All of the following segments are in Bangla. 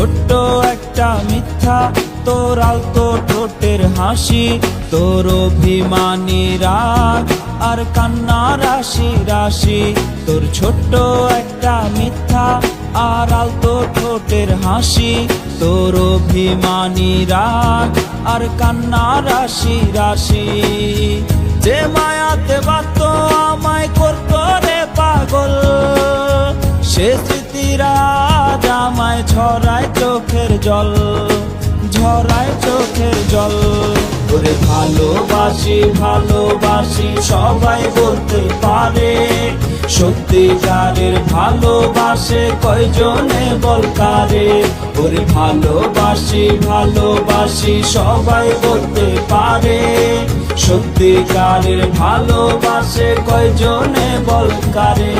ছোট্ট একটা মিথ্যা, তোর আলতো ঠোঁটের হাসি, তোর অভিমানী রাগ আর কান্না রাশি রাশি। তোর ছোট্ট একটা মিথ্যা আর আলতো ঠোঁটের হাসি, তোর অভিমানী রাগ আর কান্না রাশি রাশি। যে মায়াতে বাধ্য আমায় করতো রে পাগল, সে স্মৃতিরা আজ আমায় ঝরায় চোখের জল, ঝরায় চোখের জল। ওরে ভালোবাসি ভালোবাসি সবাই বলতে পারে, সত্যিকারের ভালোবাসে কয়জনে বল কারে। ওরে ভালোবাসি ভালোবাসি সবাই বলতে পারে, সত্যিকারের ভালোবাসে কয়জনে বল কারে।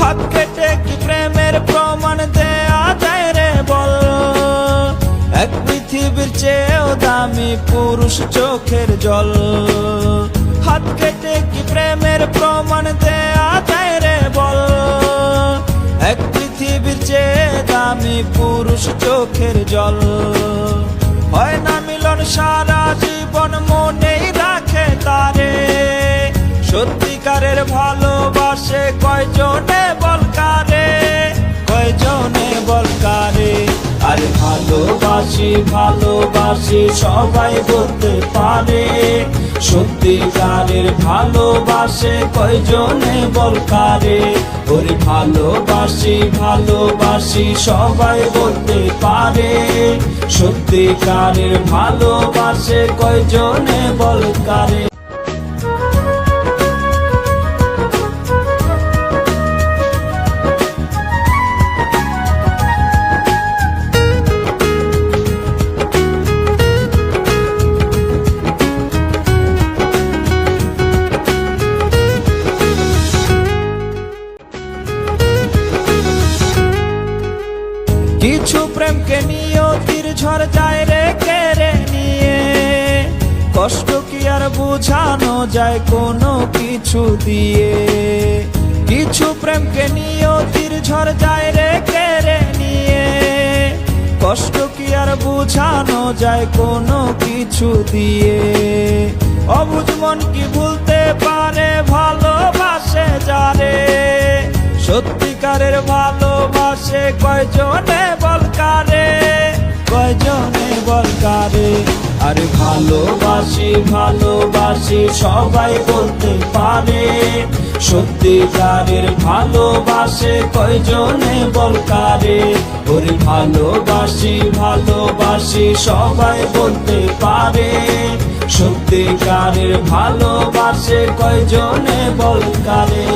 হাত কেটে কি প্রেমের প্রমাণ দেয়া যায় রে বল, এক পৃথিবীর চেয়েও দামি পুরুষ চোখের জল। হাত কেটে কি প্রেমের প্রমাণ দেয়া যায় রে বল, এক পৃথিবীর চেয়ে দামি পুরুষ চোখের জল। হয় না মিলন সারা জীবন মনেই রাখে তারে, সত্যিকারের ভালোবাসে কয়জনে বল কারে, কয়জনে বল কারে। আর ভালোবাসি ভালোবাসি সবাই বলতে পারে, সত্যিকারের ভালোবাসে কয়জনে বল কারে। ওরে ভালোবাসি ভালোবাসি সবাই বলতে পারে, সত্যিকারের ভালোবাসে কয়জনে বল কারে। কিছু প্রেমকে নিয়তির ঝড় যায় রে কেড়ে নিয়ে, কষ্ট কি আর বোঝানো যায় কোনো কিছু দিয়ে। কিছু প্রেমকে নিয়তির ঝড় যায় রে কেড়ে নিয়ে, কষ্ট কি আর বোঝানো যায় কোনো কিছু দিয়ে। অবুঝ মন কি ভুলতে পারে ভালোবাসে যারে, সত্যিকারের ভালোবাসে কয়জনে বল কারে, কয়জনে বল কারে। আর ভালোবাসি ভালোবাসি সবাই বলতে পারে, সত্যিকারের ভালোবাসে কয়জনে বল কারে। ওরে ভালোবাসি ভালোবাসি সবাই বলতে পারে, সত্যিকারের ভালোবাসে কয়জনে বল কারে।